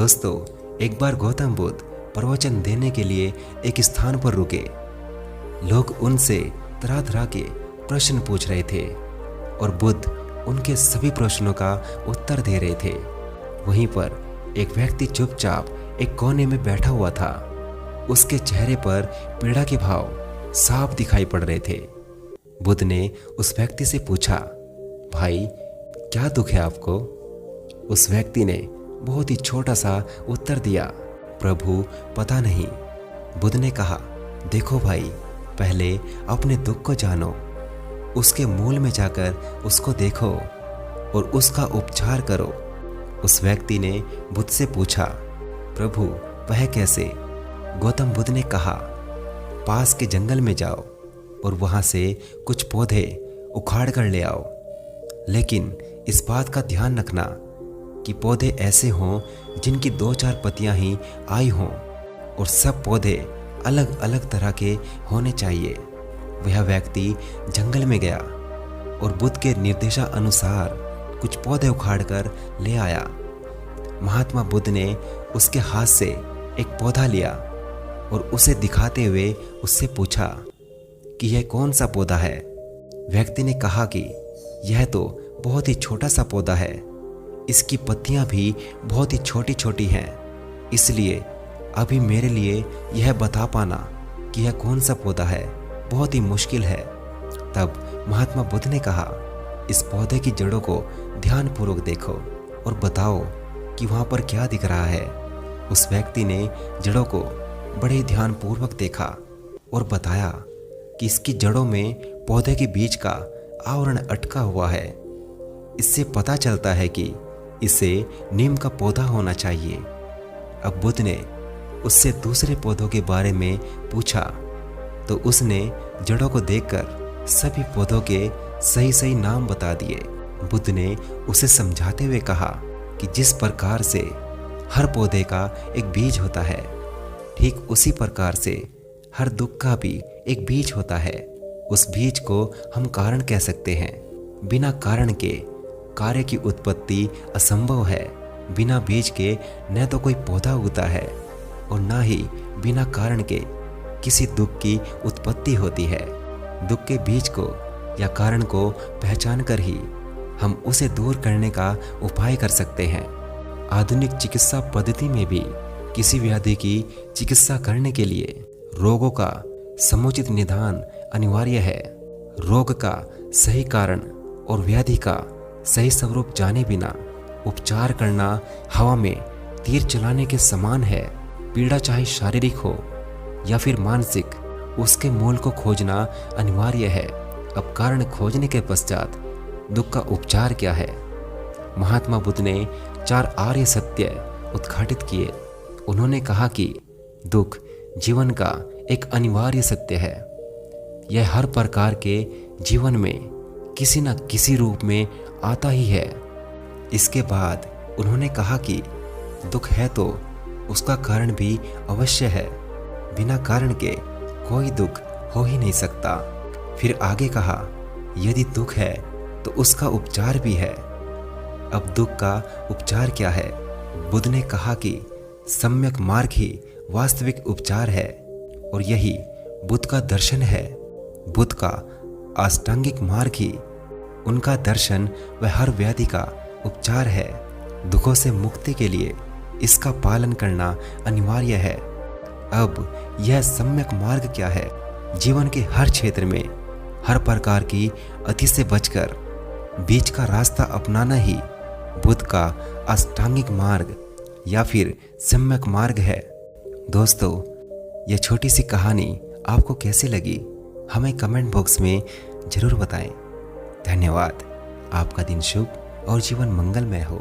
दोस्तों, एक बार गौतम बुद्ध प्रवचन देने के लिए एक स्थान पर रुके। लोग उनसे तरह तरह के प्रश्न पूछ रहे थे और बुद्ध उनके सभी प्रश्नों का उत्तर दे रहे थे। वहीं पर एक व्यक्ति चुपचाप एक कोने में बैठा हुआ था। उसके चेहरे पर पीड़ा के भाव साफ दिखाई पड़ रहे थे। बुद्ध ने उस व्यक्ति से पूछा, भाई क्या दुख है आपको? उस व्यक्ति ने बहुत ही छोटा सा उत्तर दिया, प्रभु पता नहीं। बुद्ध ने कहा, देखो भाई, पहले अपने दुख को जानो, उसके मूल में जाकर उसको देखो और उसका उपचार करो। उस व्यक्ति ने बुद्ध से पूछा, प्रभु वह कैसे? गौतम बुद्ध ने कहा, पास के जंगल में जाओ और वहां से कुछ पौधे उखाड़ कर ले आओ, लेकिन इस बात का ध्यान रखना कि पौधे ऐसे हों जिनकी 2-4 पत्तियां ही आई हों और सब पौधे अलग अलग तरह के होने चाहिए। वह व्यक्ति जंगल में गया और बुद्ध के निर्देशानुसार कुछ पौधे उखाड़ कर ले आया। महात्मा बुद्ध ने उसके हाथ से एक पौधा लिया और उसे दिखाते हुए उससे पूछा कि यह कौन सा पौधा है। व्यक्ति ने कहा कि यह तो बहुत ही छोटा सा पौधा है, इसकी पत्तियां भी बहुत ही छोटी छोटी हैं, इसलिए अभी मेरे लिए यह बता पाना कि यह कौन सा पौधा है बहुत ही मुश्किल है। तब महात्मा बुद्ध ने कहा, इस पौधे की जड़ों को ध्यानपूर्वक देखो और बताओ कि वहां पर क्या दिख रहा है। उस व्यक्ति ने जड़ों को बड़े ध्यानपूर्वक देखा और बताया कि इसकी जड़ों में पौधे के बीज का आवरण अटका हुआ है। इससे पता चलता है कि इसे नीम का पौधा होना चाहिए। अब बुद्ध ने उससे दूसरे पौधों के बारे में पूछा तो उसने जड़ों को देखकर सभी पौधों के सही सही नाम बता दिए। बुद्ध ने उसे समझाते हुए कहा कि जिस प्रकार से हर पौधे का एक बीज होता है, ठीक उसी प्रकार से हर दुख का भी एक बीज होता है। उस बीज को हम कारण कह सकते हैं। बिना कारण के कार्य की उत्पत्ति असंभव है। बिना बीज के न तो कोई पौधा उगता है और ना ही बिना कारण के किसी दुख की उत्पत्ति होती है। दुख के बीज को या कारण को पहचान कर ही हम उसे दूर करने का उपाय कर सकते हैं। आधुनिक चिकित्सा पद्धति में भी किसी व्याधि की चिकित्सा करने के लिए रोगों का समुचित निदान अनिवार्य है। रोग का सही कारण और व्याधि का सही स्वरूप जाने बिना उपचार करना हवा में तीर चलाने के समान है। पीड़ा चाहे शारीरिक हो या फिर मानसिक, उसके मूल को खोजना अनिवार्य है। अब कारण खोजने के पश्चात दुख का उपचार क्या है? महात्मा बुद्ध ने 4 आर्य सत्य उद्घाटित किए। उन्होंने कहा कि दुख जीवन का एक अनिवार्य सत्य है। यह हर प्रकार के जीवन में किसी न किसी रूप में आता ही है। इसके बाद उन्होंने कहा कि दुख है तो उसका कारण भी अवश्य है। बिना कारण के कोई दुख हो ही नहीं सकता। फिर आगे कहा, यदि दुख है तो उसका उपचार भी है। अब दुख का उपचार क्या है? बुद्ध ने कहा कि सम्यक मार्ग ही वास्तविक उपचार है और यही बुद्ध का दर्शन है। बुद्ध का अष्टांगिक मार्ग ही उनका दर्शन व हर व्याधि का उपचार है। दुखों से मुक्ति के लिए इसका पालन करना अनिवार्य है। अब यह सम्यक मार्ग क्या है? जीवन के हर क्षेत्र में हर प्रकार की अति से बचकर बीच का रास्ता अपनाना ही बुद्ध का अष्टांगिक मार्ग या फिर सम्यक मार्ग है। दोस्तों, यह छोटी सी कहानी आपको कैसी लगी हमें कमेंट बॉक्स में जरूर बताएं। धन्यवाद। आपका दिन शुभ और जीवन मंगलमय हो।